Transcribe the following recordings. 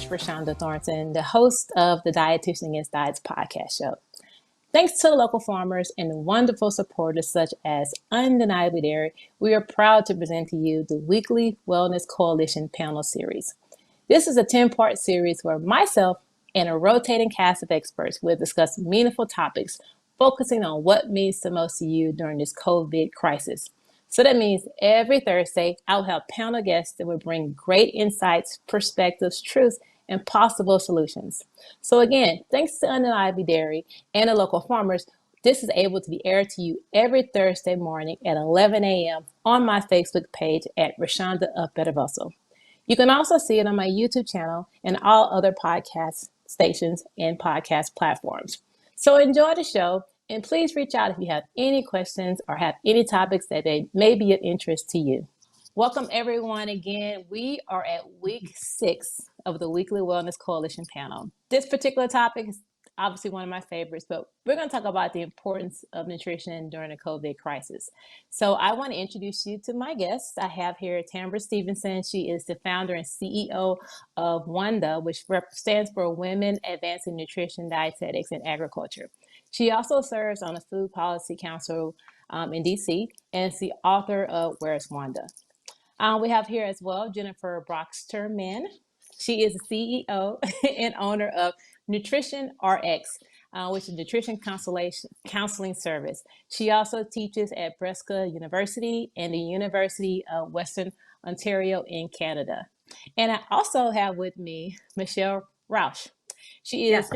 Rashonda Thornton, the host of the Dietitian Against Diets podcast show. Thanks to the local farmers and wonderful supporters such as Undeniably Dairy, we are proud to present to you the weekly Wellness Coalition panel series. This is a 10-part series where myself and a rotating cast of experts will discuss meaningful topics, focusing on what means the most to you during this COVID crisis. So that means every Thursday, I'll have panel guests that will bring great insights, perspectives, truths, and possible solutions. So again, thanks to Undeniably Dairy and the local farmers, this is able to be aired to you every Thursday morning at 11 a.m. on my Facebook page at Rashonda of Better Vessel. You can also see it on my YouTube channel and all other podcast stations and podcast platforms. So enjoy the show, and please reach out if you have any questions or have any topics that may be of interest to you. Welcome everyone again. We are at week 6 of the Weekly Wellness Coalition panel. This particular topic is obviously one of my favorites, but we're going to talk about the importance of nutrition during the COVID crisis. So I want to introduce you to my guests. I have here Tambra Stevenson. She is the founder and CEO of WANDA, which stands for Women Advancing Nutrition, Dietetics, and Agriculture. She also serves on the Food Policy Council in DC, and is the author of Where's WANDA? We have here as well Jennifer Broxterman. She is the CEO and owner of NutritionRX, which is nutrition counseling service. She also teaches at Bresca University and the University of Western Ontario in Canada. And I also have with me Michelle Rauch. She is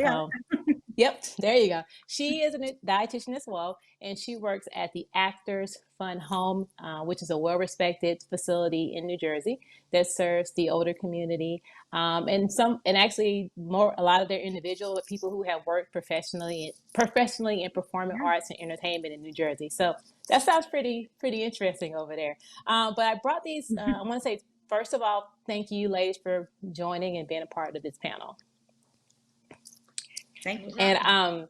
Yep, there you go. She is a dietitian as well, and she works at the Actors Fund Home, which is a well-respected facility in New Jersey that serves the older community, and actually a lot of their individual people who have worked professionally in performing arts and entertainment in New Jersey. So that sounds pretty interesting over there. But I brought these. I want to say first of all, thank you, ladies, for joining and being a part of this panel. Thank you.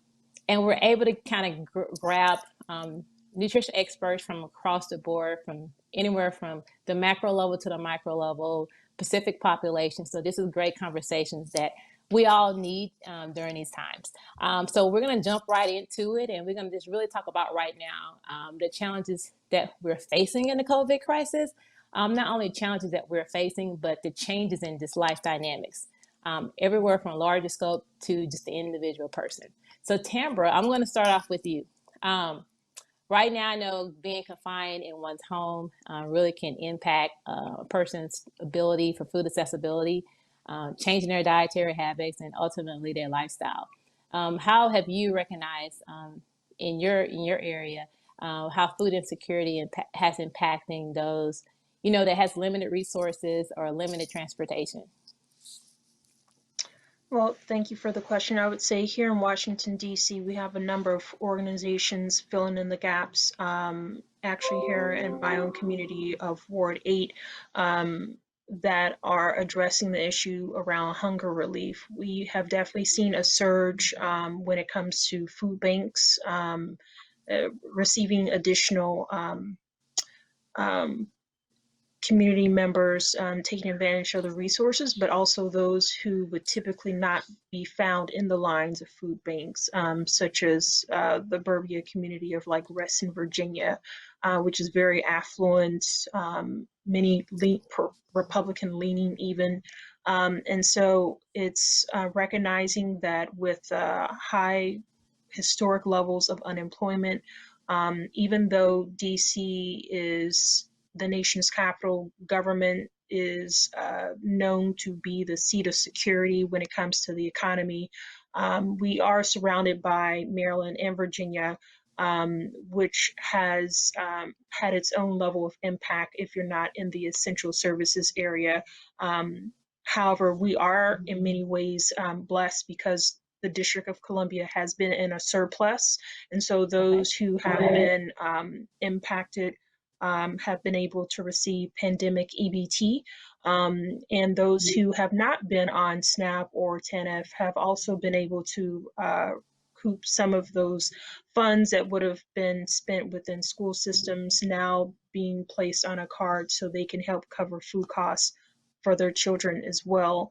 And we're able to kind of grab nutrition experts from across the board, from anywhere from the macro level to the micro level, Pacific population. So this is great conversations that we all need during these times. So we're going to jump right into it, and we're going to just really talk about right now the challenges that we're facing in the COVID crisis. Not only challenges that we're facing, but the changes in just life dynamics. Everywhere from larger scope to just the individual person. So Tambra, I'm going to start off with you. Right now, I know being confined in one's home really can impact a person's ability for food accessibility, changing their dietary habits, and ultimately their lifestyle. How have you recognized in your area how food insecurity has impacting those, that has limited resources or limited transportation? Well, thank you for the question. I would say here in Washington, D.C., we have a number of organizations filling in the gaps. Actually, here in my own community of Ward 8, that are addressing the issue around hunger relief. We have definitely seen a surge when it comes to food banks receiving additional community members taking advantage of the resources, but also those who would typically not be found in the lines of food banks, such as the Burbia community of like Reston, Virginia, which is very affluent, many Republican leaning even. And so it's recognizing that with high historic levels of unemployment, even though DC is the nation's capital, government is known to be the seat of security when it comes to the economy. We are surrounded by Maryland and Virginia, which has had its own level of impact if you're not in the essential services area. However, we are in many ways blessed because the District of Columbia has been in a surplus. And so those who have been impacted have been able to receive pandemic EBT, and those who have not been on SNAP or TANF have also been able to recoup some of those funds that would have been spent within school systems now being placed on a card so they can help cover food costs for their children as well.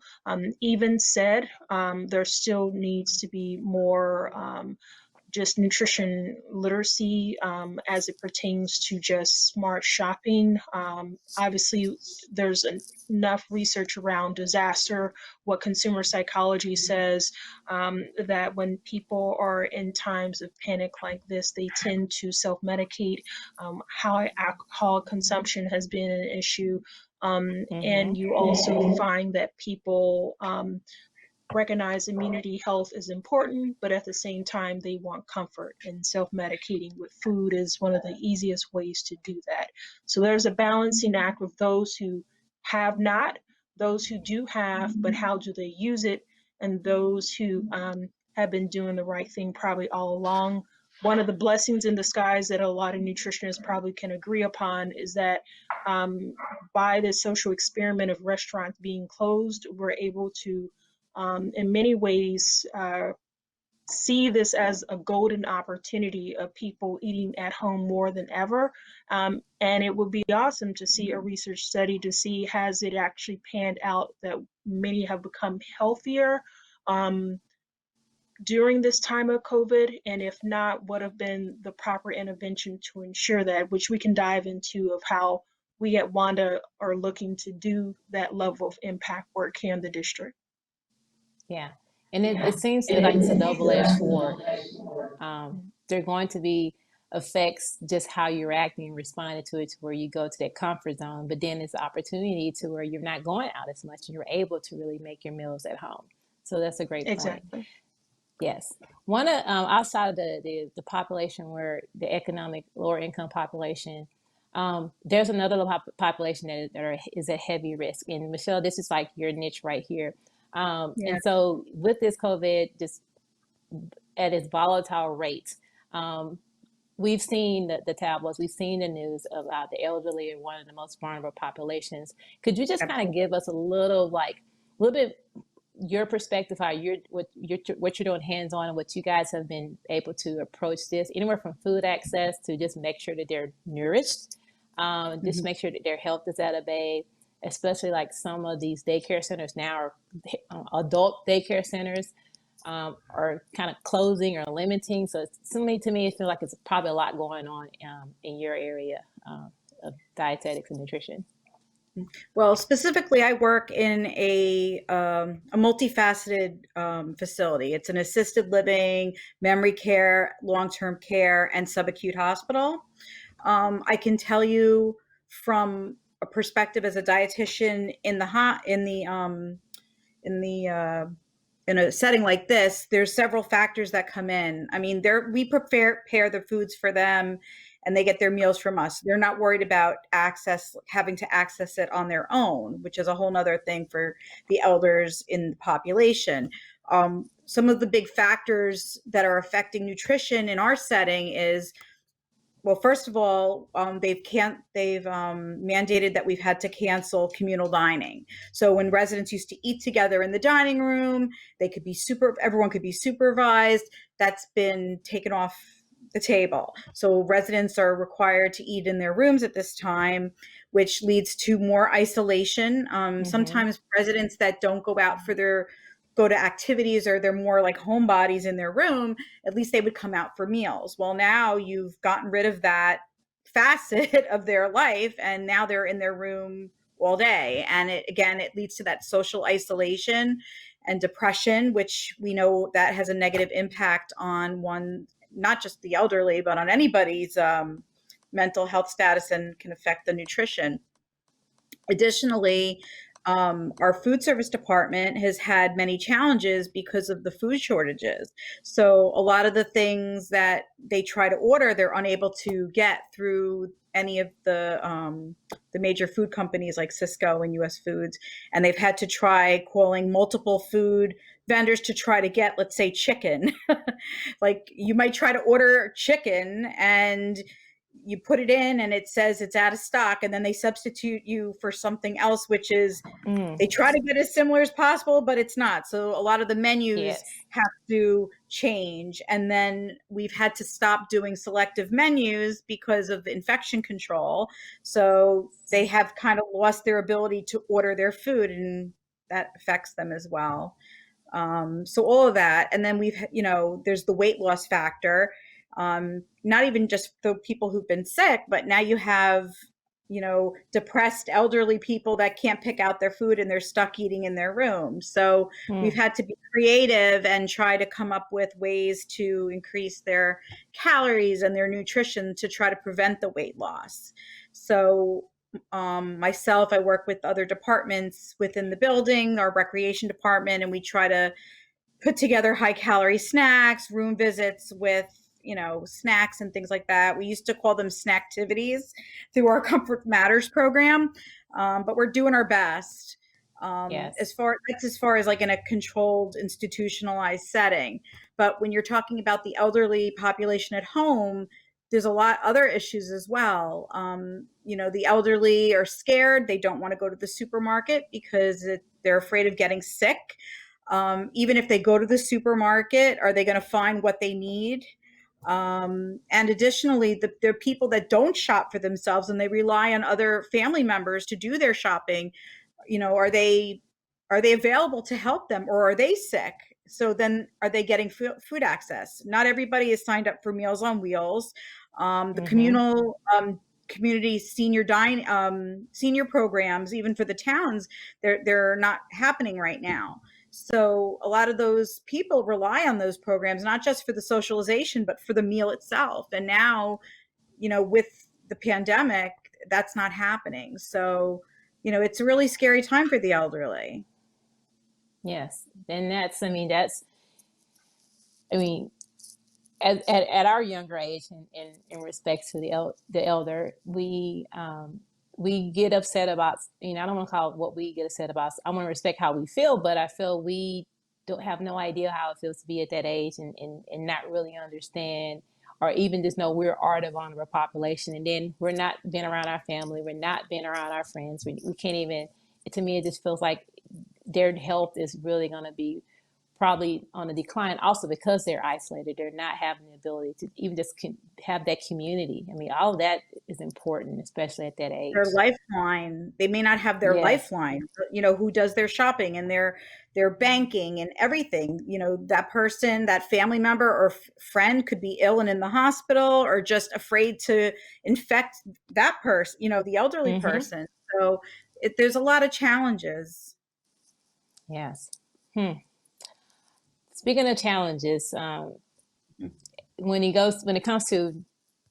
Even said, there still needs to be more just nutrition literacy as it pertains to just smart shopping. Obviously, there's enough research around disaster, what consumer psychology says, that when people are in times of panic like this, they tend to self-medicate. High alcohol consumption has been an issue. And you also find that people recognize immunity health is important, but at the same time, they want comfort, and self-medicating with food is one of the easiest ways to do that. So there's a balancing act with those who have not, those who do have, but how do they use it, and those who have been doing the right thing probably all along. One of the blessings in disguise that a lot of nutritionists probably can agree upon is that by this social experiment of restaurants being closed, we're able to in many ways, see this as a golden opportunity of people eating at home more than ever. And it would be awesome to see a research study to see has it actually panned out that many have become healthier during this time of COVID, and if not, what have been the proper intervention to ensure that, which we can dive into of how we at WANDA are looking to do that level of impact work here in the district. Yeah. And it seems like it's a double-edged sword. There are going to be effects just how you're acting and responding to it to where you go to that comfort zone, but then it's an opportunity to where you're not going out as much and you're able to really make your meals at home. So that's a great point. Exactly. Yes. One of outside of the population where the economic lower income population, there's another population that is at heavy risk. And Michelle, this is like your niche right here. And so with this COVID, just at its volatile rate, we've seen the tabloids, we've seen the news about the elderly and one of the most vulnerable populations. Could you just kind of give us a little bit your perspective, how what you're doing hands-on and what you guys have been able to approach this, anywhere from food access to just make sure that they're nourished, just make sure that their health is at a bay, especially like some of these daycare centers now are adult daycare centers are kind of closing or limiting. So to me, it feels like it's probably a lot going on in your area of dietetics and nutrition. Well, specifically, I work in a multifaceted facility. It's an assisted living, memory care, long-term care, and subacute hospital. I can tell you from a perspective as a dietitian in a setting like this, there's several factors that come in. I mean, we prepare the foods for them, and they get their meals from us. They're not worried about having to access it on their own, which is a whole nother thing for the elders in the population. Some of the big factors that are affecting nutrition in our setting is, well, first of all, they've mandated that we've had to cancel communal dining. So when residents used to eat together in the dining room, everyone could be supervised. That's been taken off the table. So residents are required to eat in their rooms at this time, which leads to more isolation. Sometimes residents that don't go to activities, or they're more like homebodies in their room, at least they would come out for meals. Well, now you've gotten rid of that facet of their life, and now they're in their room all day. And it leads to that social isolation and depression, which we know that has a negative impact on not just the elderly, but on anybody's mental health status, and can affect the nutrition. Additionally, our food service department has had many challenges because of the food shortages. So a lot of the things that they try to order, they're unable to get through any of the major food companies like Cisco and US Foods. And they've had to try calling multiple food vendors to try to get, let's say, chicken. Like you might try to order chicken, and you put it in and it says it's out of stock, and then they substitute you for something else, which is they try to get as similar as possible, but it's not. So a lot of the menus Yes. have to change. And then we've had to stop doing selective menus because of infection control. So they have kind of lost their ability to order their food, and that affects them as well. So all of that. And then there's the weight loss factor. Not even just the people who've been sick, but now you have, depressed elderly people that can't pick out their food and they're stuck eating in their room. So we've had to be creative and try to come up with ways to increase their calories and their nutrition to try to prevent the weight loss. So myself, I work with other departments within the building, our recreation department, and we try to put together high calorie snacks, room visits with snacks and things like that. We used to call them snacktivities through our Comfort Matters program, but we're doing our best. Yes. As far as like in a controlled, institutionalized setting. But when you're talking about the elderly population at home, there's a lot other issues as well. The elderly are scared. They don't want to go to the supermarket because they're afraid of getting sick. Even if they go to the supermarket, are they going to find what they need? And additionally, there are people that don't shop for themselves and they rely on other family members to do their shopping. Are they available to help them, or are they sick? So then are they getting food access? Not everybody is signed up for Meals on Wheels. The community senior programs, even for the towns, they're not happening right now. So a lot of those people rely on those programs, not just for the socialization, but for the meal itself. And now, with the pandemic, that's not happening. So, it's a really scary time for the elderly. Yes. And at our younger age, in respect to the elder, we get upset about, I don't want to call it what we get upset about. I want to respect how we feel, but I feel we don't have no idea how it feels to be at that age and not really understand, or even just know we're a vulnerable population. And then we're not being around our family. We're not being around our friends. We can't even, to me, it just feels like their health is really going to be probably on a decline also because they're isolated. They're not having the ability to even just have that community. I mean, all of that is important, especially at that age. Their lifeline. They may not have their lifeline, who does their shopping and their banking and everything. That person, that family member or friend could be ill and in the hospital, or just afraid to infect that person, the elderly person. So there's a lot of challenges. Yes. Speaking of challenges, when it comes to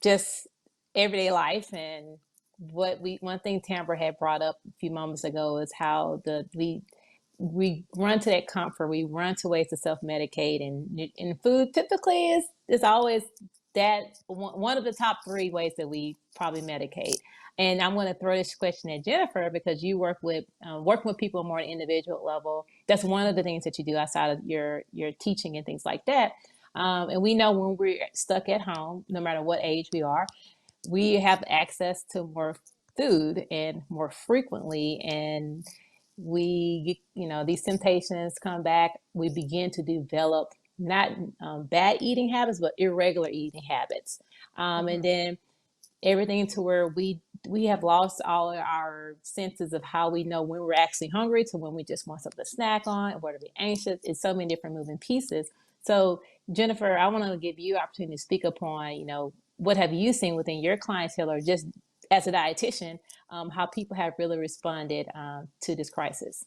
just everyday life, and one thing Tambra had brought up a few moments ago is how we run to that comfort, we run to ways to self-medicate, and food typically is always that one of the top 3 ways that we probably medicate. And I'm going to throw this question at Jennifer, because you working with people more at an individual level. That's one of the things that you do outside of your teaching and things like that. And we know when we're stuck at home, no matter what age we are, we have access to more food and more frequently. And these temptations come back. We begin to develop not bad eating habits, but irregular eating habits. And then everything to where we have lost all our senses of how we know when we're actually hungry to when we just want something to snack on, and whether we're anxious. It's so many different moving pieces. So Jennifer, I want to give you an opportunity to speak upon, what have you seen within your clientele, or just as a dietitian, how people have really responded to this crisis?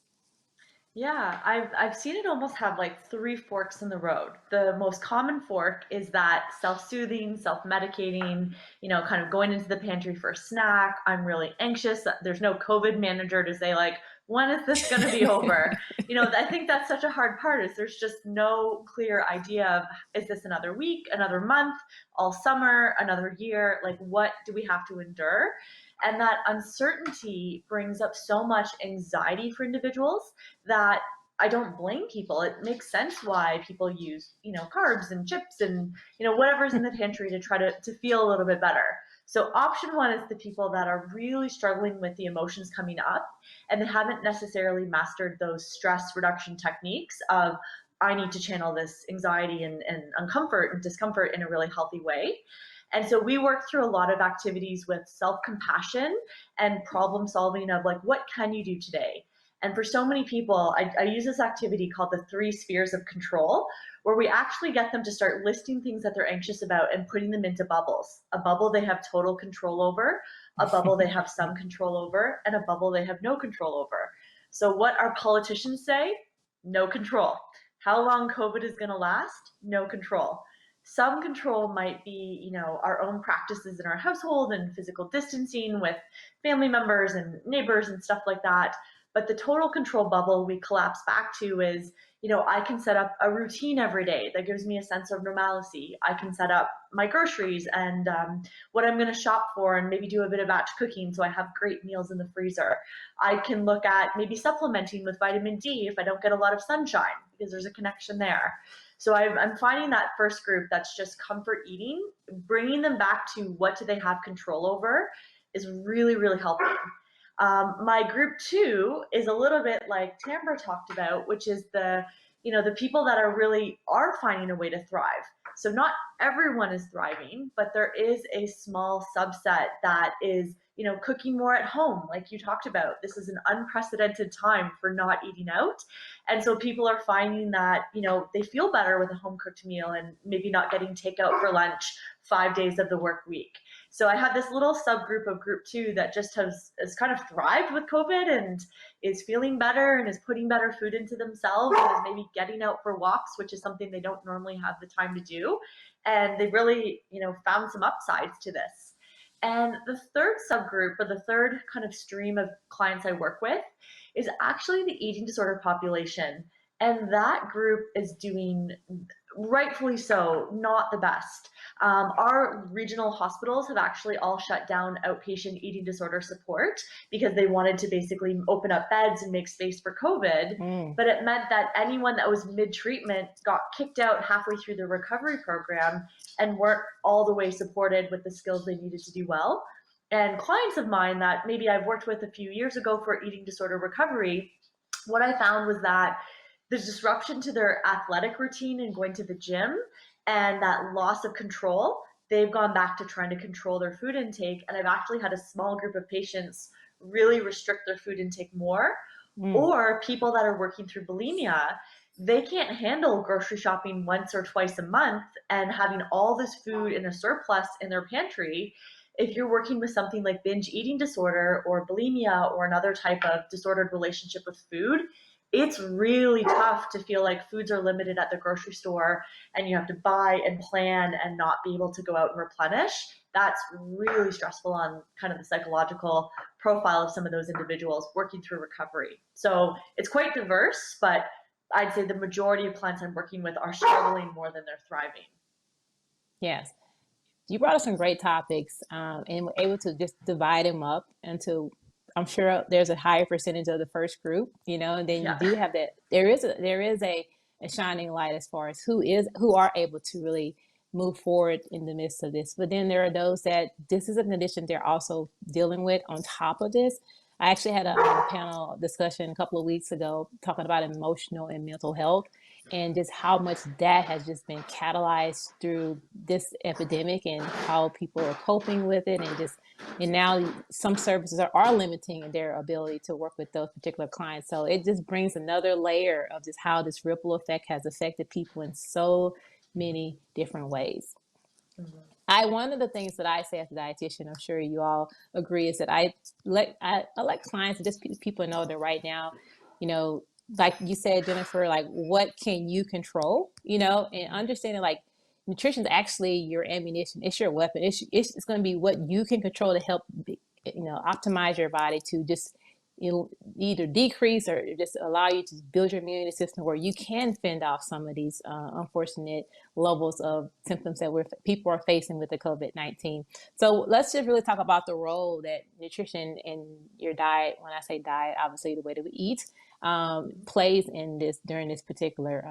Yeah, I've seen it almost have like 3 forks in the road. The most common fork is that self-soothing, self-medicating, kind of going into the pantry for a snack. I'm really anxious. There's no COVID manager to say like, when is this going to be over? I think that's such a hard part, is there's just no clear idea of, is this another week, another month, all summer, another year? Like, what do we have to endure? And that uncertainty brings up so much anxiety for individuals that I don't blame people. It makes sense why people use, carbs and chips and, whatever's in the pantry to try to feel a little bit better. So option one is the people that are really struggling with the emotions coming up and they haven't necessarily mastered those stress reduction techniques of I need to channel this anxiety and uncomfort and discomfort in a really healthy way. And so we work through a lot of activities with self-compassion and problem solving of like, what can you do today? And for so many people, I use this activity called the 3 spheres of control, where we actually get them to start listing things that they're anxious about and putting them into bubbles. A bubble they have total control over, a bubble they have some control over, and a bubble they have no control over. So what our politicians say? No control. How long COVID is going to last? No control. Some control might be, our own practices in our household and physical distancing with family members and neighbors and stuff like that. But the total control bubble we collapse back to is, I can set up a routine every day that gives me a sense of normalcy. I can set up my groceries and what I'm going to shop for and maybe do a bit of batch cooking so I have great meals in the freezer. I can look at maybe supplementing with vitamin D if I don't get a lot of sunshine, because there's a connection there. So I'm finding that first group that's just comfort eating, bringing them back to what do they have control over is really, really helping. My group 2 is a little bit like Tambra talked about, which is the people that are finding a way to thrive. So not everyone is thriving, but there is a small subset that is, cooking more at home, like you talked about. This is an unprecedented time for not eating out. And so people are finding that, they feel better with a home cooked meal and maybe not getting takeout for lunch 5 days of the work week. So I have this little subgroup of group 2 that just has kind of thrived with COVID and is feeling better and is putting better food into themselves and is maybe getting out for walks, which is something they don't normally have the time to do. And they've really, found some upsides to this. And the third subgroup, or the third kind of stream of clients I work with, is actually the eating disorder population. And that group is doing, rightfully so, not the best. Our regional hospitals have actually all shut down outpatient eating disorder support because they wanted to basically open up beds and make space for COVID. But it meant that anyone that was mid-treatment got kicked out halfway through the recovery program and weren't all the way supported with the skills they needed to do well. And clients of mine that maybe I've worked with a few years ago for eating disorder recovery, what I found was that the disruption to their athletic routine and going to the gym and that loss of control, they've gone back to trying to control their food intake. And I've actually had a small group of patients really restrict their food intake more. Or people that are working through bulimia, they can't handle grocery shopping once or twice a month and having all this food in a surplus in their pantry. If you're working with something like binge eating disorder or bulimia or another type of disordered relationship with food, it's really tough to feel like foods are limited at the grocery store and you have to buy and plan and not be able to go out and replenish. That's really stressful on kind of the psychological profile of some of those individuals working through recovery. So it's quite diverse, but I'd say the majority of clients I'm working with are struggling more than they're thriving. Yes. You brought us some great topics and were able to just divide them up into, I'm sure there's a higher percentage of the first group, and then you do have that. There is a shining light as far as who are able to really move forward in the midst of this. But then there are those that this is a condition they're also dealing with on top of this. I actually had a panel discussion a couple of weeks ago talking about emotional and mental health and just how much that has just been catalyzed through this epidemic and how people are coping with it. And now some services are limiting their ability to work with those particular clients. So it just brings another layer of just how this ripple effect has affected people in so many different ways. One of the things that I say as a dietitian, I'm sure you all agree, is that I let clients, just people know that right now, like you said, Jennifer, like what can you control, and understanding like nutrition is actually your ammunition. It's your weapon. It's going to be what you can control to help, optimize your body to just either decrease or just allow you to build your immune system where you can fend off some of these unfortunate levels of symptoms that people are facing with the COVID-19. So let's just really talk about the role that nutrition and your diet, when I say diet, obviously the way that we eat, plays in this during this particular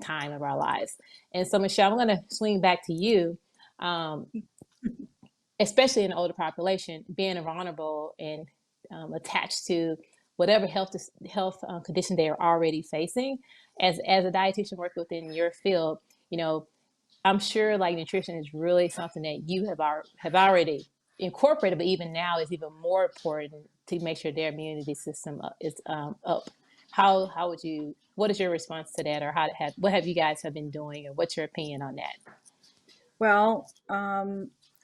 time of our lives. And so, Michelle, I'm going to swing back to you. especially in the older population, being vulnerable and attached to whatever health condition they are already facing. As a dietitian working within your field, you know, I'm sure like nutrition is really something that you have already incorporated, but even now is even more important to make sure their immunity system is up. How would you? What is your response to that, or what have you guys have been doing, or what's your opinion on that? Well,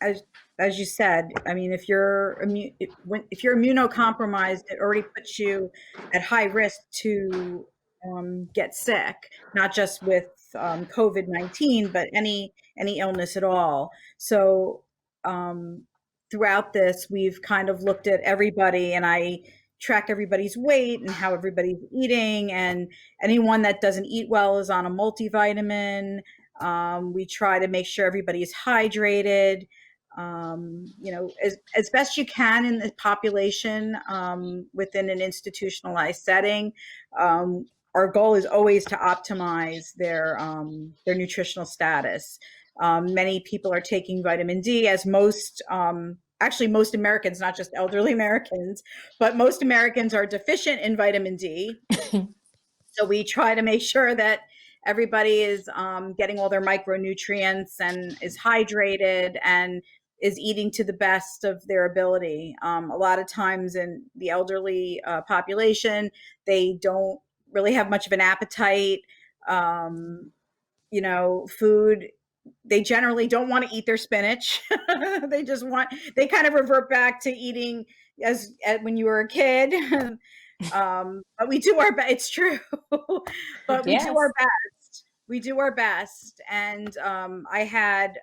as you said, I mean, if you're if you're immunocompromised, it already puts you at high risk to get sick, not just with COVID-19, but any illness at all. So throughout this, we've kind of looked at everybody, and I track everybody's weight and how everybody's eating, and anyone that doesn't eat well is on a multivitamin. We try to make sure everybody's hydrated, you know, as best you can in the population within an institutionalized setting. Our goal is always to optimize their nutritional status. Many people are taking vitamin D, as most actually most Americans, not just elderly Americans, but most Americans are deficient in vitamin D. So we try to make sure that everybody is getting all their micronutrients and is hydrated and is eating to the best of their ability. A lot of times in the elderly population, they don't really have much of an appetite. You know, food, they generally don't want to eat their spinach. They kind of revert back to eating as when you were a kid. But we do our best. It's true. But we do Yes. our best. We do our best. And I had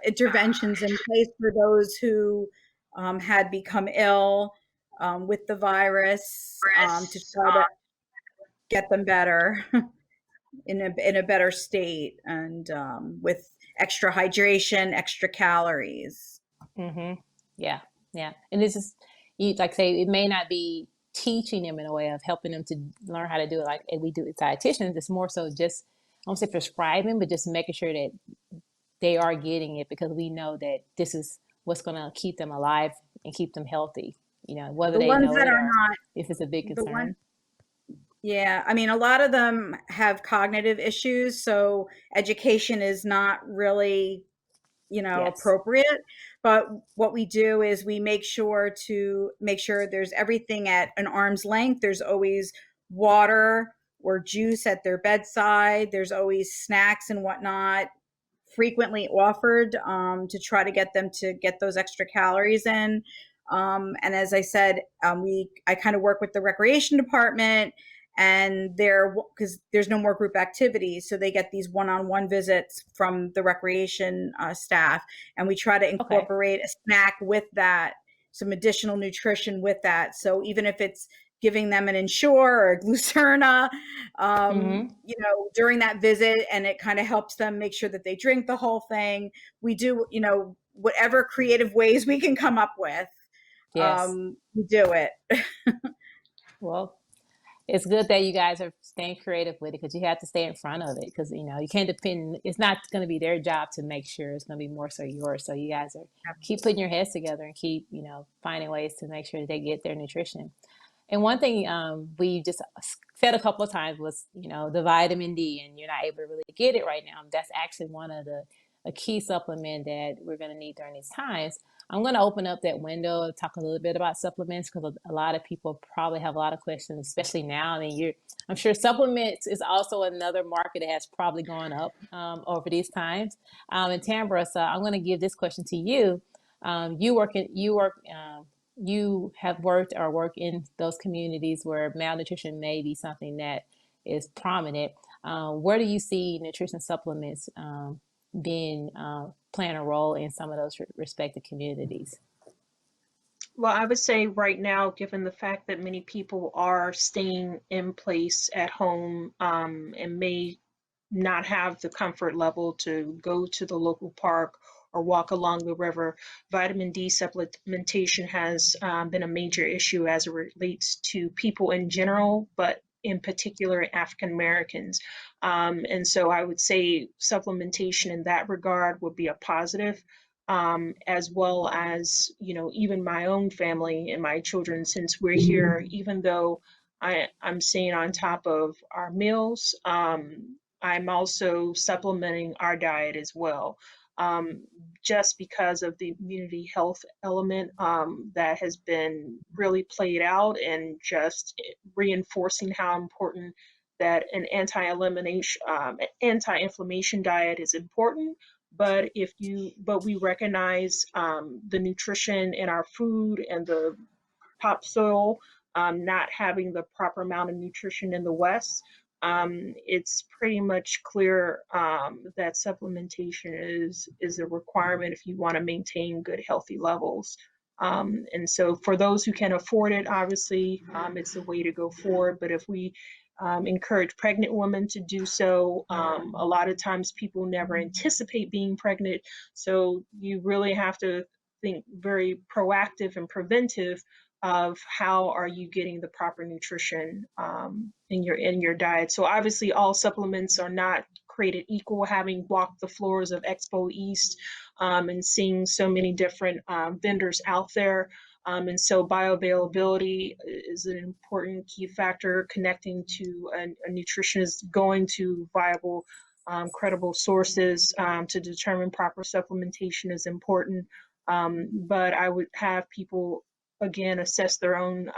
interventions in place for those who had become ill with the virus, to try to get them better in a better state, and with extra hydration, extra calories. Mm-hmm. Yeah, yeah. And this is, you like say, it may not be teaching them in a way of helping them to learn how to do it like we do as dietitians. It's more so just, I don't say prescribing, but just making sure that they are getting it, because we know that this is what's going to keep them alive and keep them healthy. You know, whether The they ones know that it are or not, if it's a big the one, concern. yeah, I mean, a lot of them have cognitive issues, so education is not really, you know, Yes. appropriate. But what we do is we make sure there's everything at an arm's length. There's always water or juice at their bedside. There's always snacks and whatnot frequently offered, to try to get them to get those extra calories in. And as I said, I kind of work with the recreation department, and because there's no more group activities, so they get these one-on-one visits from the recreation staff, and we try to incorporate a snack with that, some additional nutrition with that. So even if it's giving them an Ensure or a Glucerna, you know, during that visit, and it kind of helps them make sure that they drink the whole thing. We do, you know, whatever creative ways we can come up with, Yes. we do it. Well, it's good that you guys are staying creative with it, because you have to stay in front of it, because you know you can't depend. It's not going to be their job to make sure. It's going to be more so yours. So you guys are keep putting your heads together and keep, you know, finding ways to make sure that they get their nutrition. And one thing we just said a couple of times was, you know, the vitamin D, and you're not able to really get it right now. That's actually one of a key supplement that we're going to need during these times. I'm going to open up that window and talk a little bit about supplements, because a lot of people probably have a lot of questions, especially now. I mean, I'm sure supplements is also another market that has probably gone up over these times. And Tambra, so I'm going to give this question to you. You have worked or work in those communities where malnutrition may be something that is prominent. Where do you see nutrition supplements playing a role in some of those respective communities? Well, I would say right now, given the fact that many people are staying in place at home, and may not have the comfort level to go to the local park or walk along the river, vitamin D supplementation has been a major issue as it relates to people in general, but in particular African Americans. And so I would say supplementation in that regard would be a positive. as well as, even my own family and my children, since we're here, even though I'm staying on top of our meals, I'm also supplementing our diet as well. Just because of the immunity health element that has been really played out, and just reinforcing how important that an anti-inflammation diet is important. But we recognize the nutrition in our food and the topsoil not having the proper amount of nutrition in the West. It's pretty much clear that supplementation is a requirement if you want to maintain good, healthy levels. And so for those who can afford it, obviously, it's the way to go forward. But if we encourage pregnant women to do so, a lot of times people never anticipate being pregnant. So you really have to think very proactive and preventive of how are you getting the proper nutrition in your diet. So obviously all supplements are not created equal. Having walked the floors of Expo East and seeing so many different vendors out there, and so bioavailability is an important key factor. Connecting to a nutritionist, going to viable, credible sources to determine proper supplementation is important. But I would have people, again, assess their own,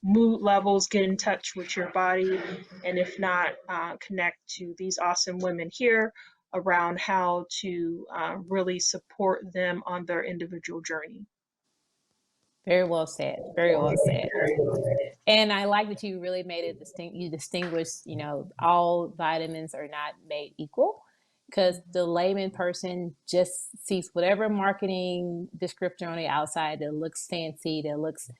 mood levels, get in touch with your body, and if not, connect to these awesome women here around how to really support them on their individual journey. Very well said. Very well said. And I like that you really made it you distinguish, all vitamins are not made equal, because the layman person just sees whatever marketing descriptor on the outside that looks fancy, that looks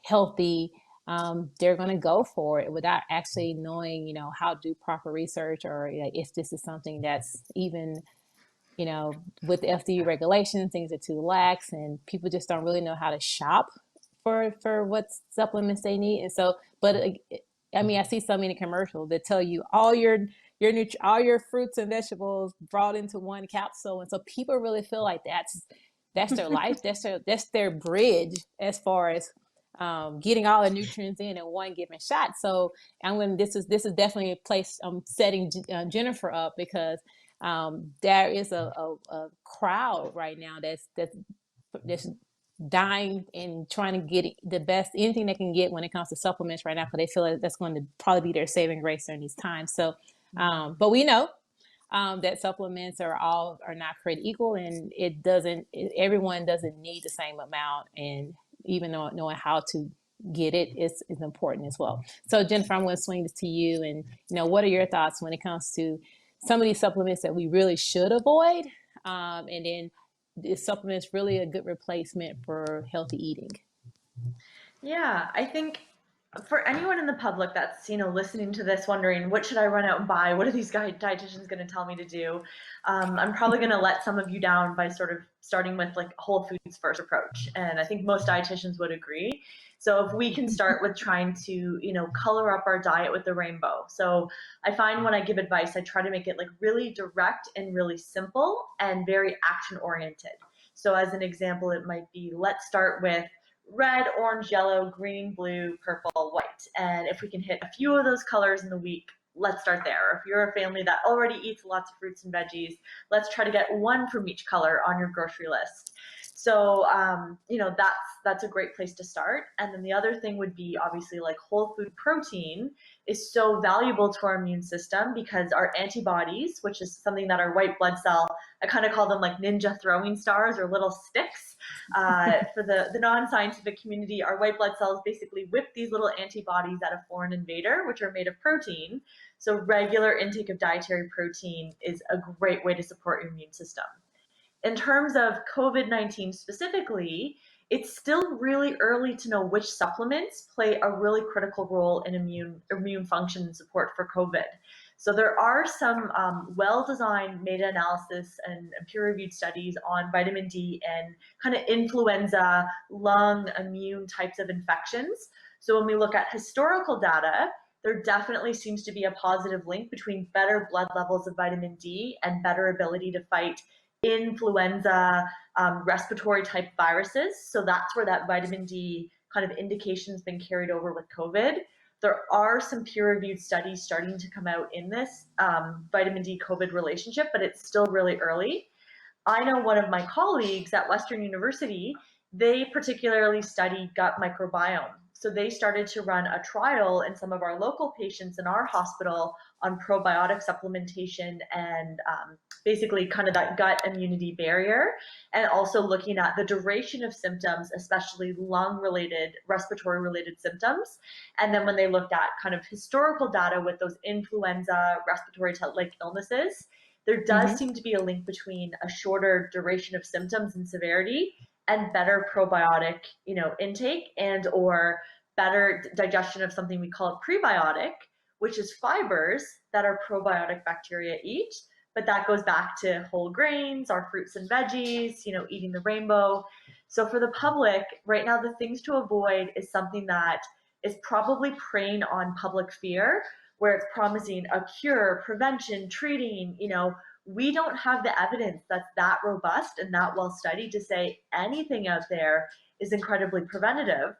healthy. They're going to go for it without actually knowing, how to do proper research, or if this is something that's even, with the FDA regulations, things are too lax, and people just don't really know how to shop for what supplements they need. And so, but I see so many commercials that tell you all your fruits and vegetables brought into one capsule, and so people really feel like that's their life, that's their bridge as far as getting all the nutrients in one given shot. So this is definitely a place I'm setting Jennifer up, because there is a crowd right now that's dying and trying to get the best, anything they can get when it comes to supplements right now, because they feel like that's going to probably be their saving grace during these times. So, but we know that supplements are not created equal, and everyone doesn't need the same amount, and even knowing how to get it is important as well. So Jennifer, I'm going to swing this to you, and what are your thoughts when it comes to some of these supplements that we really should avoid, and then is supplements really a good replacement for healthy eating? Yeah, I think for anyone in the public that's listening to this, wondering what should I run out and buy, what are these dietitians going to tell me to do, I'm probably going to let some of you down by sort of starting with like whole foods first approach, and I think most dietitians would agree. So if we can start with trying to color up our diet with the rainbow. So I find when I give advice, I try to make it like really direct and really simple and very action oriented. So as an example, it might be, let's start with red, orange, yellow, green, blue, purple, white. And if we can hit a few of those colors in the week, let's start there. If you're a family that already eats lots of fruits and veggies, let's try to get one from each color on your grocery list. So, that's a great place to start. And then the other thing would be, obviously, like whole food protein is so valuable to our immune system, because our antibodies, which is something that our white blood cell, I kind of call them like ninja throwing stars or little sticks. For the non-scientific community, our white blood cells basically whip these little antibodies at a foreign invader, which are made of protein. So regular intake of dietary protein is a great way to support your immune system. In terms of COVID-19 specifically, it's still really early to know which supplements play a really critical role in immune function and support for COVID. So there are some well-designed meta-analysis and peer-reviewed studies on vitamin D and kind of influenza, lung, immune types of infections. So when we look at historical data, there definitely seems to be a positive link between better blood levels of vitamin D and better ability to fight influenza, respiratory type viruses. So that's where that vitamin D kind of indication has been carried over with COVID. There are some peer-reviewed studies starting to come out in this vitamin D COVID relationship, but it's still really early. I know one of my colleagues at Western University, they particularly study gut microbiome. So they started to run a trial in some of our local patients in our hospital on probiotic supplementation and basically kind of that gut immunity barrier, and also looking at the duration of symptoms, especially lung-related, respiratory-related symptoms. And then when they looked at kind of historical data with those influenza, respiratory-like illnesses, there does seem to be a link between a shorter duration of symptoms and severity and better probiotic, intake and or better digestion of something we call a prebiotic, which is fibers that our probiotic bacteria eat. But that goes back to whole grains, our fruits and veggies, eating the rainbow. So for the public, right now, the things to avoid is something that is probably preying on public fear, where it's promising a cure, prevention, treating. We don't have the evidence that's that robust and that well studied to say anything out there is incredibly preventative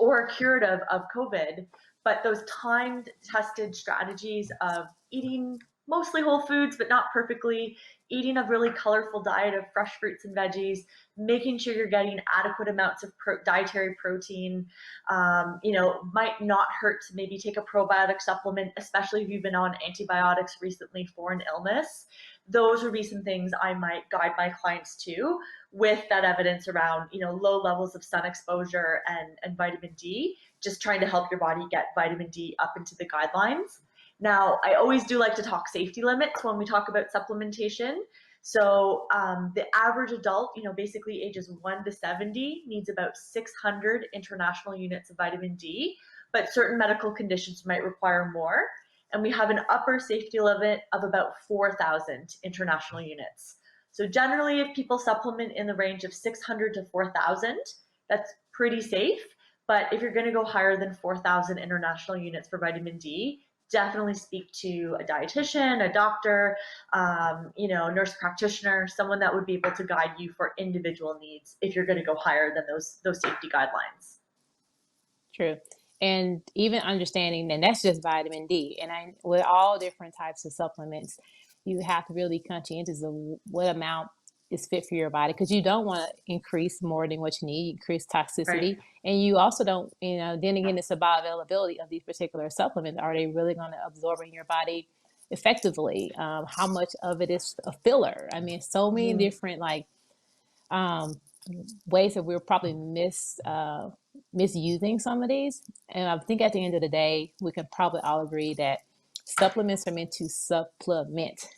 or curative of COVID. But those timed, tested strategies of eating mostly whole foods, but not perfectly, eating a really colorful diet of fresh fruits and veggies, making sure you're getting adequate amounts of dietary protein, might not hurt to maybe take a probiotic supplement, especially if you've been on antibiotics recently for an illness. Those would be some things I might guide my clients to, with that evidence around, low levels of sun exposure and vitamin D, just trying to help your body get vitamin D up into the guidelines. Now, I always do like to talk safety limits when we talk about supplementation. So the average adult, basically ages 1 to 70, needs about 600 international units of vitamin D, but certain medical conditions might require more. And we have an upper safety limit of about 4,000 international units. So generally, if people supplement in the range of 600 to 4,000, that's pretty safe. But if you're going to go higher than 4,000 international units for vitamin D, definitely speak to a dietitian, a doctor, nurse practitioner, someone that would be able to guide you for individual needs if you're going to go higher than those safety guidelines. True. And even understanding that that's just vitamin D. And with all different types of supplements, you have to really be conscientious of what amount is fit for your body, because you don't want to increase more than what you need, increase toxicity. Right. And you also don't, then again, it's about availability of these particular supplements. Are they really going to absorb in your body effectively? How much of it is a filler? I mean, so many different ways that we're probably misusing some of these. And I think at the end of the day, we can probably all agree that supplements are meant to supplement.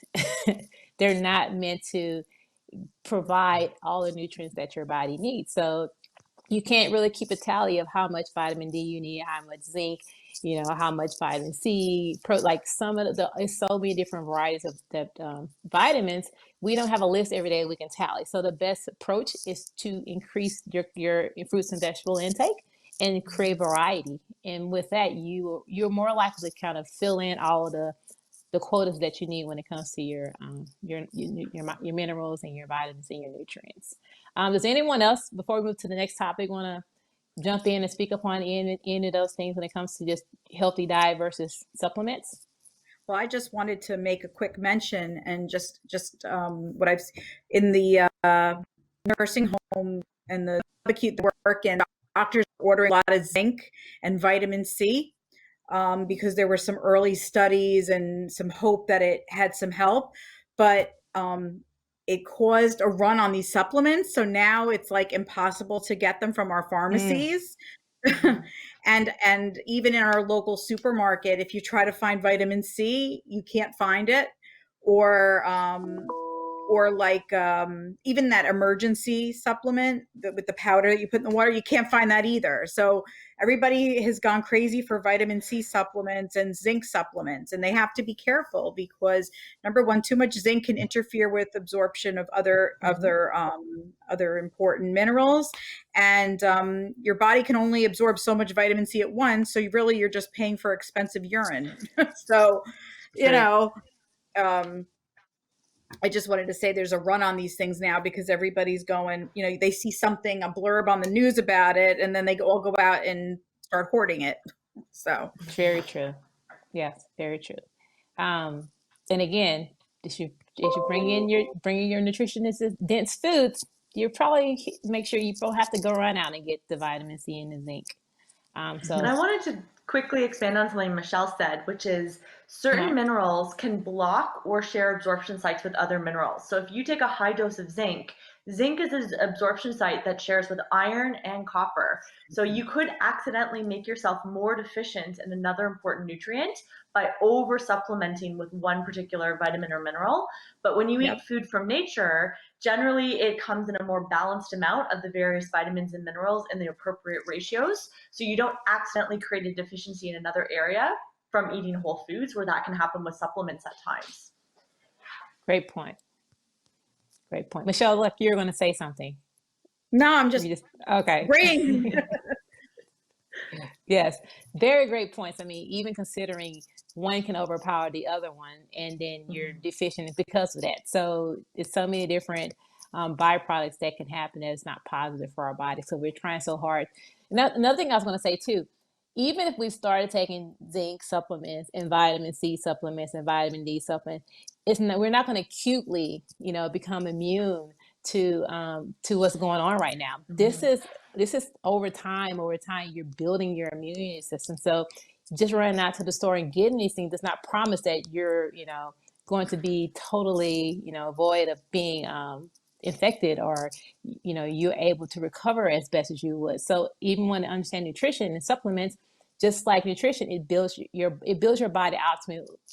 They're not meant to provide all the nutrients that your body needs. So you can't really keep a tally of how much vitamin D you need, how much zinc, how much vitamin C, some of it's so many different varieties of vitamins. We don't have a list every day we can tally. So the best approach is to increase your fruits and vegetable intake and create variety. And with that, you're more likely to kind of fill in all of the quotas that you need when it comes to your minerals and your vitamins and your nutrients. Does anyone else, before we move to the next topic, want to jump in and speak upon any of those things when it comes to just healthy diet versus supplements? Well, I just wanted to make a quick mention and just what I've in the nursing home and the acute work, and doctors ordering a lot of zinc and vitamin C. Because there were some early studies and some hope that it had some help, but it caused a run on these supplements. So now it's like impossible to get them from our pharmacies. And even in our local supermarket, if you try to find vitamin C, you can't find it. Or even that emergency supplement with the powder that you put in the water, you can't find that either. So everybody has gone crazy for vitamin C supplements and zinc supplements, and they have to be careful because, number one, too much zinc can interfere with absorption of other important minerals, and your body can only absorb so much vitamin C at once. So you're just paying for expensive urine. So, I just wanted to say there's a run on these things now because everybody's going, they see something, a blurb on the news about it, and then they all go out and start hoarding it. So very true. Yes, very true. And again, as you bring in your nutritionist dense foods, you probably make sure you don't have to go run out and get the vitamin C and the zinc. And I wanted to quickly expand on something Michelle said, which is certain minerals can block or share absorption sites with other minerals. So if you take a high dose of zinc, zinc is an absorption site that shares with iron and copper. So you could accidentally make yourself more deficient in another important nutrient by over supplementing with one particular vitamin or mineral. But when you eat food from nature, generally it comes in a more balanced amount of the various vitamins and minerals in the appropriate ratios. So you don't accidentally create a deficiency in another area from eating whole foods, where that can happen with supplements at times. Great point. Great point. Michelle, look, you're going to say something. No, I'm just okay. brain. Yes, very great points. I mean, even considering one can overpower the other one, and then you're deficient because of that. So it's so many different byproducts that can happen that is not positive for our body. So we're trying so hard. Another thing I was going to say too, even if we started taking zinc supplements and vitamin C supplements and vitamin D supplements, we're not going to acutely, become immune to what's going on right now. This is over time you're building your immune system. So just running out to the store and getting these things does not promise that you're going to be totally void of being infected, or you're able to recover as best as you would. So even when you understand nutrition and supplements, just like nutrition, it builds your body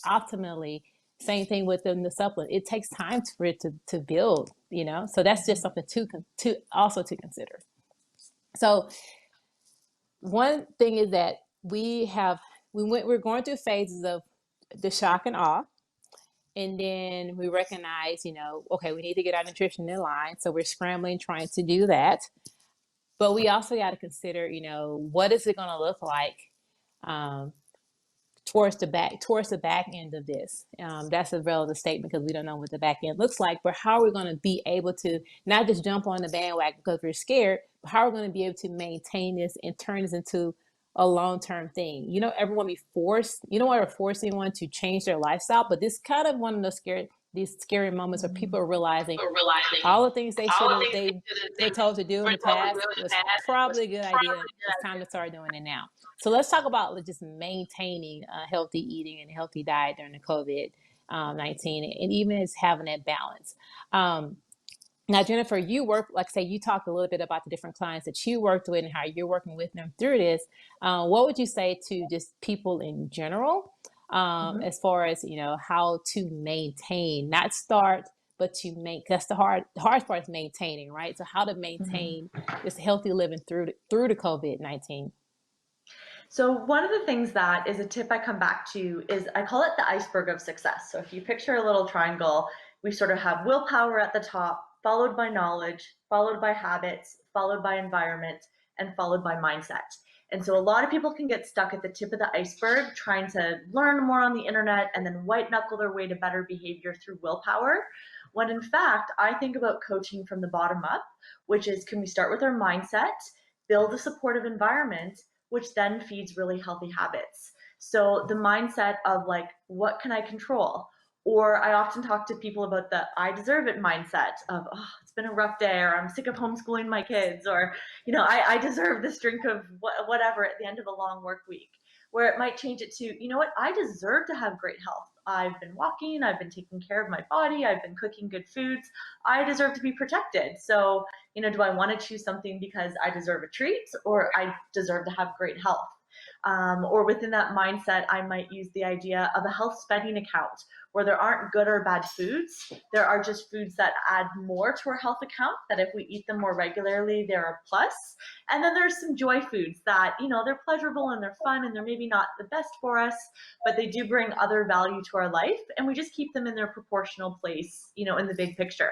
optimally. Same thing with the supplement. It takes time for it to build, so that's just something to also to consider. So one thing is that we're going through phases of the shock and awe, and then we recognize, okay, we need to get our nutrition in line. So we're scrambling, trying to do that. But we also got to consider, what is it going to look like towards the back end of this. That's a relative statement because we don't know what the back end looks like, but how are we going to be able to not just jump on the bandwagon because we're scared, but how are we going to be able to maintain this and turn this into a long-term thing? Everyone be forced, you don't want to force anyone to change their lifestyle, but this kind of one of those scary moments where people are realizing all the things they were told to do in the past was probably a good idea. It's time to start doing it now. So let's talk about just maintaining healthy eating and a healthy diet during the COVID-19, and even as having that balance. Now, Jennifer, you talked a little bit about the different clients that you worked with and how you're working with them through this. What would you say to just people in general, as far as, how to maintain, not start, but to that's the hardest part is maintaining, right? So how to maintain this healthy living through the COVID-19. So one of the things that is a tip I come back to is I call it the iceberg of success. So if you picture a little triangle, we sort of have willpower at the top, followed by knowledge, followed by habits, followed by environment, and followed by mindset. And so a lot of people can get stuck at the tip of the iceberg trying to learn more on the internet and then white knuckle their way to better behavior through willpower. When in fact, I think about coaching from the bottom up, which is, can we start with our mindset, build a supportive environment, which then feeds really healthy habits. So the mindset of like, what can I control? Or I often talk to people about the I deserve it mindset of, oh, it's been a rough day, or I'm sick of homeschooling my kids, or, I deserve this drink of whatever at the end of a long work week. Where it might change it to, you know what, I deserve to have great health. I've been walking, I've been taking care of my body, I've been cooking good foods. I deserve to be protected. So, do I want to choose something because I deserve a treat, or I deserve to have great health? Or within that mindset, I might use the idea of a health spending account where there aren't good or bad foods. There are just foods that add more to our health account, that if we eat them more regularly, they're a plus. And then there's some joy foods that, they're pleasurable and they're fun and they're maybe not the best for us, but they do bring other value to our life. And we just keep them in their proportional place, in the big picture.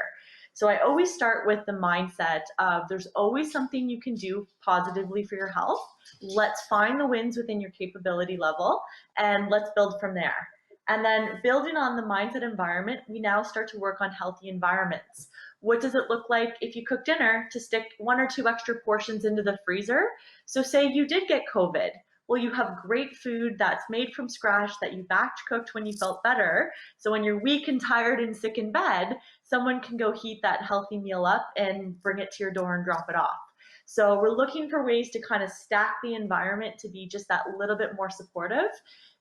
So I always start with the mindset of there's always something you can do positively for your health. Let's find the wins within your capability level and let's build from there. And then building on the mindset environment, we now start to work on healthy environments. What does it look like if you cook dinner to stick 1 or 2 extra portions into the freezer? So say you did get COVID. Well, you have great food that's made from scratch that you batch cooked when you felt better. So when you're weak and tired and sick in bed, someone can go heat that healthy meal up and bring it to your door and drop it off. So we're looking for ways to kind of stack the environment to be just that little bit more supportive.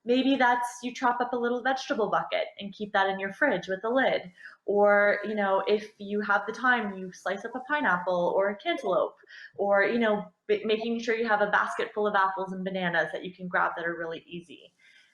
Maybe that's you chop up a little vegetable bucket and keep that in your fridge with a lid. Or, if you have the time, you slice up a pineapple or a cantaloupe, or, making sure you have a basket full of apples and bananas that you can grab that are really easy.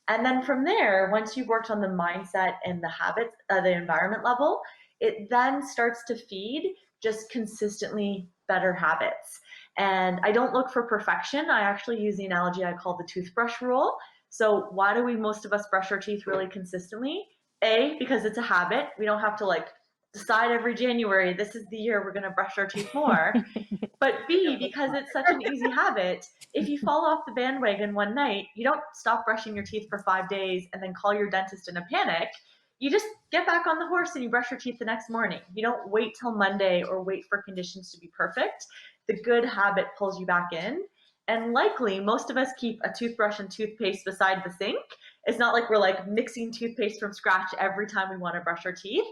And then from there, once you've worked on the mindset and the habits, the environment level, it then starts to feed just consistently better habits. And I don't look for perfection. I actually use the analogy I call the toothbrush rule. So why do most of us brush our teeth really consistently? A, because it's a habit. We don't have to decide every January, this is the year we're going to brush our teeth more. But B, because it's such an easy habit, if you fall off the bandwagon one night, you don't stop brushing your teeth for 5 days and then call your dentist in a panic. You just get back on the horse and you brush your teeth the next morning. You don't wait till Monday or wait for conditions to be perfect. The good habit pulls you back in. And likely, most of us keep a toothbrush and toothpaste beside the sink. It's not like we're mixing toothpaste from scratch every time we want to brush our teeth,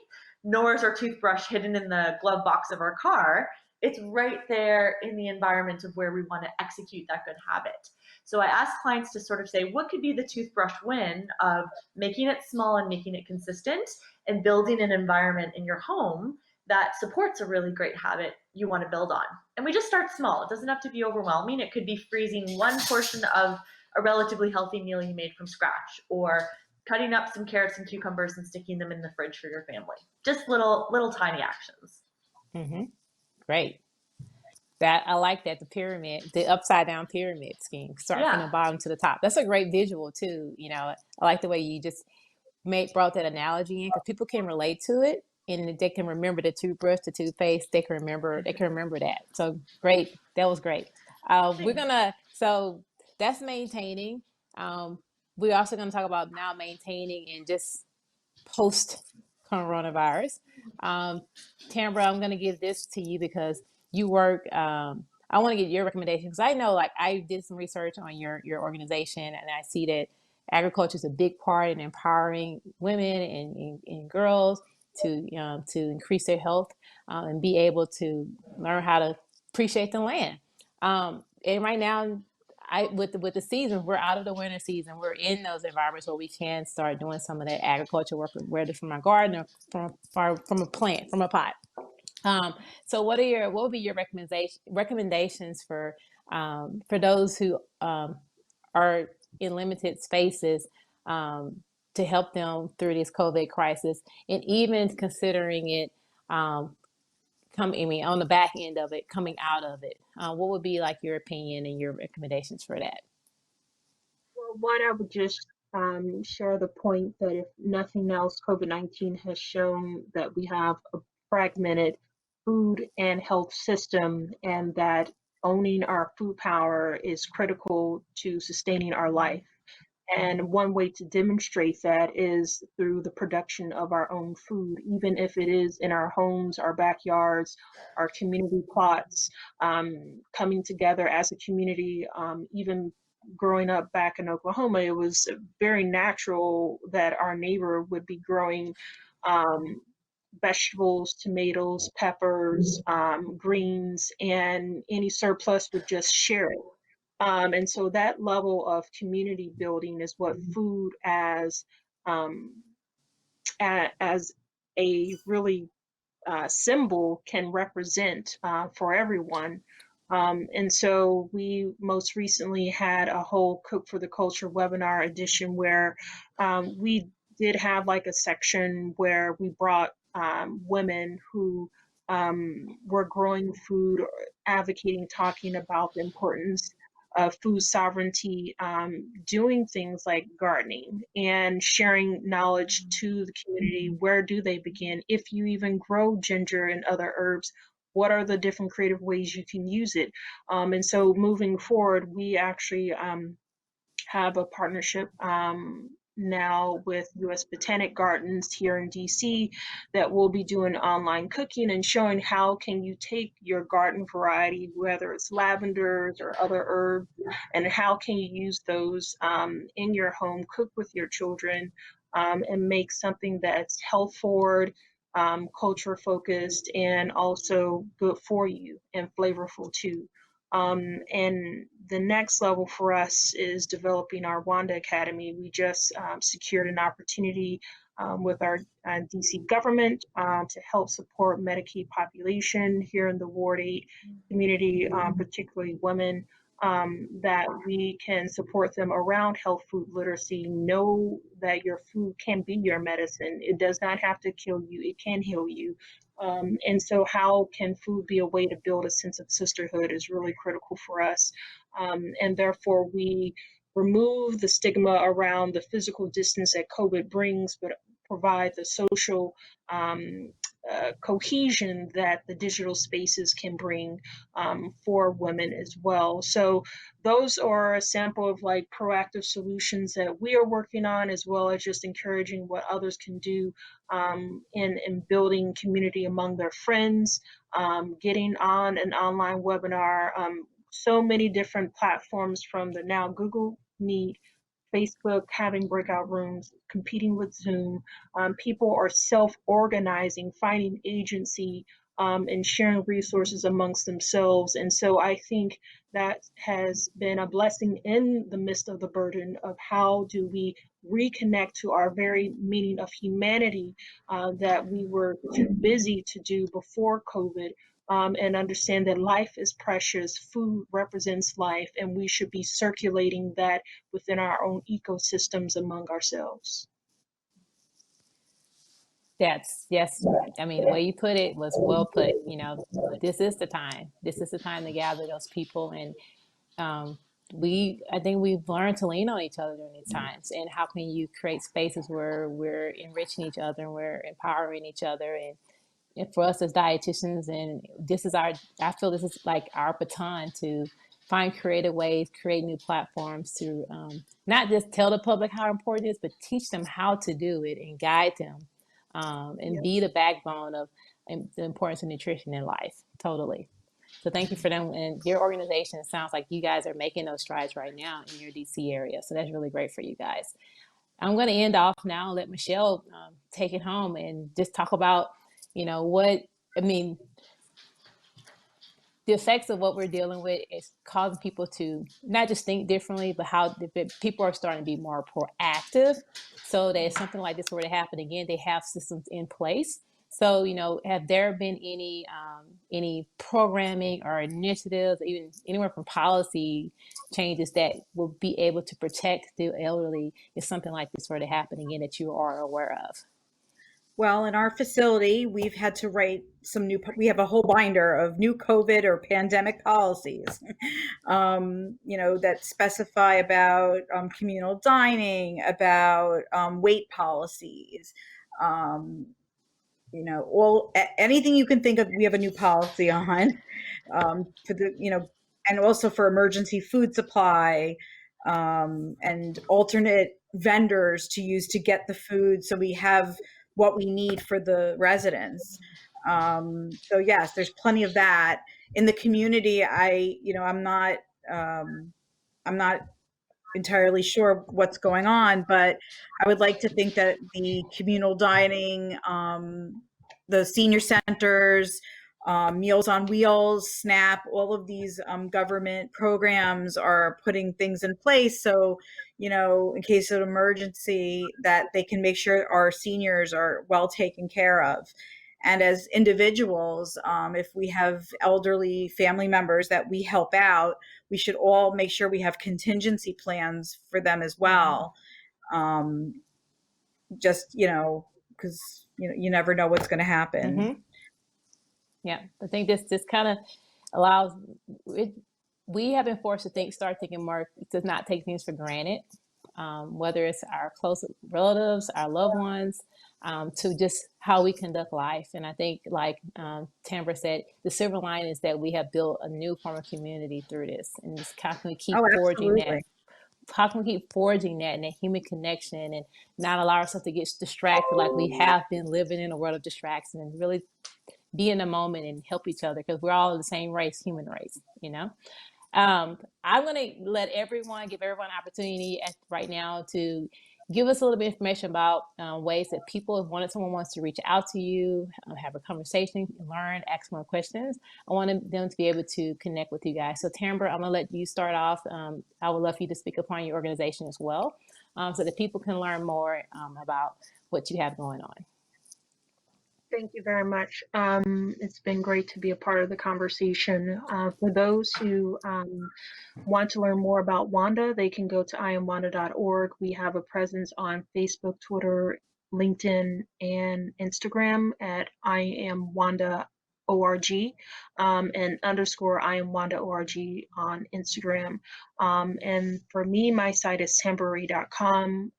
nor is our toothbrush hidden in the glove box of our car. It's right there in the environment of where we want to execute that good habit. So I ask clients to sort of say, what could be the toothbrush win of making it small and making it consistent and building an environment in your home that supports a really great habit you want to build on. And we just start small. It doesn't have to be overwhelming. It could be freezing 1 portion of a relatively healthy meal you made from scratch, or cutting up some carrots and cucumbers and sticking them in the fridge for your family. Just little tiny actions. Mm-hmm. Great. That I like that, the upside down pyramid scheme, start from the bottom to the top. That's a great visual too. I like the way you just brought that analogy in, because people can relate to it and they can remember the toothbrush, the toothpaste. They can remember that. So great. That was great. So that's maintaining. We're also going to talk about now maintaining and just post coronavirus. Tambra, I'm going to give this to you because you work, I want to get your recommendations. I know, I did some research on your organization, and I see that agriculture is a big part in empowering women and girls to increase their health and be able to learn how to appreciate the land. And right now, with the season, we're out of the winter season. We're in those environments where we can start doing some of that agriculture work, whether from our garden or from a plant, from a pot. So what would be your recommendations for those who are in limited spaces to help them through this COVID crisis, and even considering it on the back end of it, coming out of it? What would be your opinion and your recommendations for that? Well, one, I would just share the point that if nothing else, COVID-19 has shown that we have a fragmented food and health system, and that owning our food power is critical to sustaining our life. And one way to demonstrate that is through the production of our own food, even if it is in our homes, our backyards, our community plots, coming together as a community. Even growing up back in Oklahoma, it was very natural that our neighbor would be growing vegetables, tomatoes, peppers, greens, and any surplus would just share it. And so that level of community building is what food as a really symbol can represent for everyone. And so we most recently had a whole Cook for the Culture webinar edition where we did have a section where we brought women who were growing food, advocating, talking about the importance of food sovereignty, doing things like gardening and sharing knowledge to the community. Where do they begin? If you even grow ginger and other herbs, what are the different creative ways you can use it? And so moving forward, we actually have a partnership now with U.S. Botanic Gardens here in DC that will be doing online cooking and showing how can you take your garden variety, whether it's lavenders or other herbs, and how can you use those in your home, cook with your children, and make something that's health forward, culture focused, and also good for you and flavorful too. And the next level for us is developing our WANDA Academy. We just secured an opportunity with our DC government to help support Medicaid population here in the Ward 8 community, particularly women, that we can support them around health food literacy. Know that your food can be your medicine. It does not have to kill you, it can heal you. And so how can food be a way to build a sense of sisterhood is really critical for us. And therefore we remove the stigma around the physical distance that COVID brings, but provide the social cohesion that the digital spaces can bring for women as well. So those are a sample of like proactive solutions that we are working on, as well as just encouraging what others can do in building community among their friends, getting on an online webinar, so many different platforms from the now Google Meet, Facebook, having breakout rooms, competing with Zoom. People are self-organizing, finding agency, and sharing resources amongst themselves. And so I think that has been a blessing in the midst of the burden of how do we reconnect to our very meaning of humanity that we were too busy to do before COVID. And understand that life is precious, food represents life, and we should be circulating that within our own ecosystems among ourselves. Yes. I mean, the way you put it was well put. You know, this is the time. This is the time to gather those people. And I think we've learned to lean on each other during these times. And how can you create spaces where we're enriching each other and we're empowering each other? And for us as dietitians, and I feel this is like our baton to find creative ways, create new platforms to not just tell the public how important it is, but teach them how to do it and guide them and be the backbone of the importance of nutrition in life. Totally. So thank you for them. And your organization, it sounds like you guys are making those strides right now in your DC area. So that's really great for you guys. I'm going to end off now and let Michelle take it home and just talk about, the effects of what we're dealing with is causing people to not just think differently, but how people are starting to be more proactive, so that if something like this were to happen again, they have systems in place. So, have there been any programming or initiatives, even anywhere from policy changes that will be able to protect the elderly if something like this were to happen again that you are aware of? Well, in our facility, we've had to write we have a whole binder of new COVID or pandemic policies, that specify about communal dining, about weight policies, anything you can think of, we have a new policy on for and also for emergency food supply, and alternate vendors to use to get the food. So we have what we need for the residents. So yes, there's plenty of that in the community. I'm not entirely sure what's going on, but I would like to think that the communal dining, the senior centers, Meals on Wheels, SNAP, all of these government programs are putting things in place. So, in case of emergency, that they can make sure our seniors are well taken care of. And as individuals, if we have elderly family members that we help out, we should all make sure we have contingency plans for them as well. Just, because, you never know what's going to happen. Mm-hmm. Yeah, I think this kind of allows it. We have been forced to start thinking more, to not take things for granted, whether it's our close relatives, our loved ones, to just how we conduct life. And I think, like Tambra said, the silver line is that we have built a new form of community through this, and just constantly keep forging that how can we keep forging that and that human connection and not allow ourselves to get distracted like we have been living in a world of distraction, and really be in the moment and help each other, because we're all the same race, human race, you know? I'm going to give everyone an opportunity right now to give us a little bit of information about ways that people, if someone wants to reach out to you, have a conversation, learn, ask more questions. I want them to be able to connect with you guys. So Tambra, I'm going to let you start off. I would love for you to speak upon your organization as well, so that people can learn more about what you have going on. Thank you very much. It's been great to be a part of the conversation. For those who want to learn more about WANDA, they can go to iamwanda.org. We have a presence on Facebook, Twitter, LinkedIn, and Instagram at iamwanda.org, and _ iamwanda.org on Instagram. And for me, my site is tamboree.com.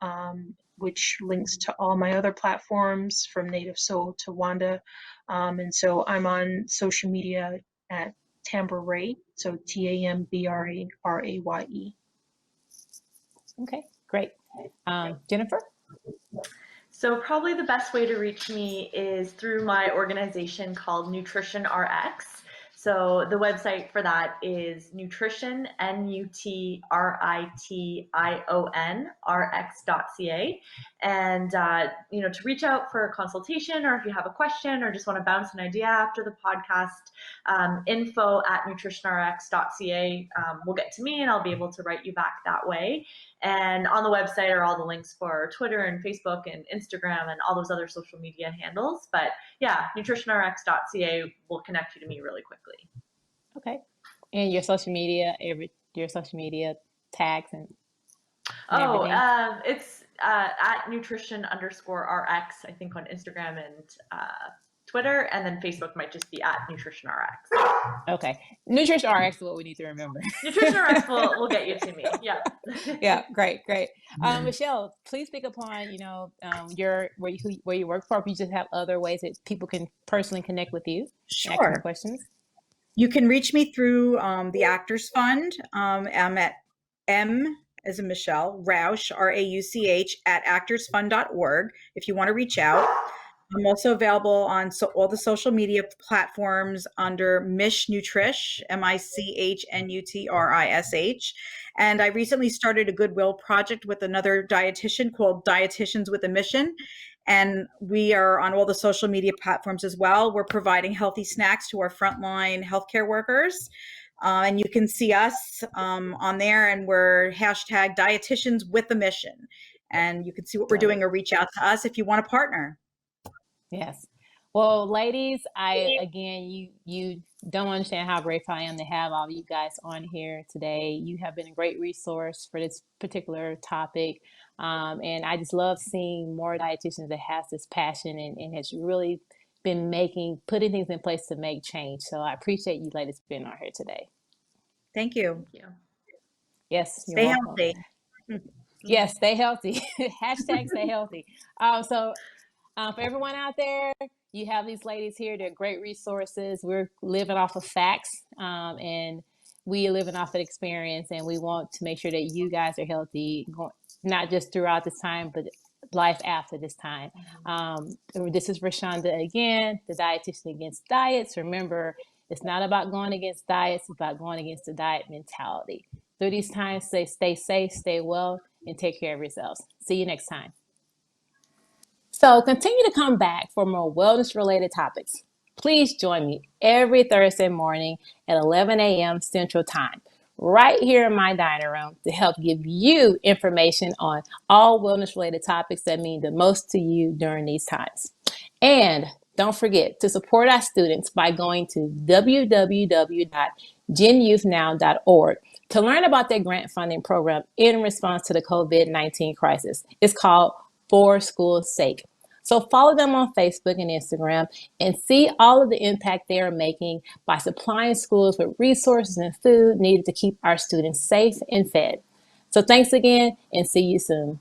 Which links to all my other platforms from Native Soul to WANDA. And so I'm on social media at Tambra, so TAMBRARAYE. Okay, great. Jennifer? So probably the best way to reach me is through my organization called NutritionRX. So the website for that is nutrition, NutritionRX.ca. And, to reach out for a consultation, or if you have a question or just want to bounce an idea after the podcast, info@nutritionrx.ca will get to me, and I'll be able to write you back that way. And on the website are all the links for Twitter and Facebook and Instagram and all those other social media handles. But yeah, nutritionrx.ca will connect you to me really quickly. Okay. And your social media tags and everything? It's at nutrition_RX, I think, on Instagram and Twitter, and then Facebook might just be at NutritionRX. Okay. NutritionRX is what we need to remember. NutritionRX will get you to me. Yeah. Yeah, great. Michelle, please speak upon, where you work for, if you just have other ways that people can personally connect with you. Sure. Ask more questions. You can reach me through the Actors Fund. I'm at M as in Michelle, Rauch, RAUCH, at actorsfund.org if you want to reach out. I'm also available on all the social media platforms under Mish Nutrish, MICHNUTRISH. And I recently started a Goodwill project with another dietitian called Dietitians with a Mission. And we are on all the social media platforms as well. We're providing healthy snacks to our frontline healthcare workers. And you can see us on there, and we're hashtag Dietitians with a Mission. And you can see what we're doing or reach out to us if you want to partner. Yes. Well, ladies, you don't understand how grateful I am to have all of you guys on here today. You have been a great resource for this particular topic. And I just love seeing more dietitians that has this passion and has really been putting things in place to make change. So I appreciate you ladies being on here today. Thank you. Thank you. Yes. Stay healthy. Yes, stay healthy. Hashtag stay healthy. For everyone out there, you have these ladies here. They're great resources. We're living off of facts, and we are living off of experience, and we want to make sure that you guys are healthy, not just throughout this time, but life after this time. This is Rashonda again, the Dietitian Against Diets. Remember, it's not about going against diets, it's about going against the diet mentality. Through these times, stay safe, stay well, and take care of yourselves. See you next time. So continue to come back for more wellness-related topics. Please join me every Thursday morning at 11 a.m. Central Time, right here in my dining room, to help give you information on all wellness-related topics that mean the most to you during these times. And don't forget to support our students by going to www.genyouthnow.org to learn about their grant funding program in response to the COVID-19 crisis. It's called For School's Sake. So follow them on Facebook and Instagram and see all of the impact they are making by supplying schools with resources and food needed to keep our students safe and fed. So thanks again, and see you soon.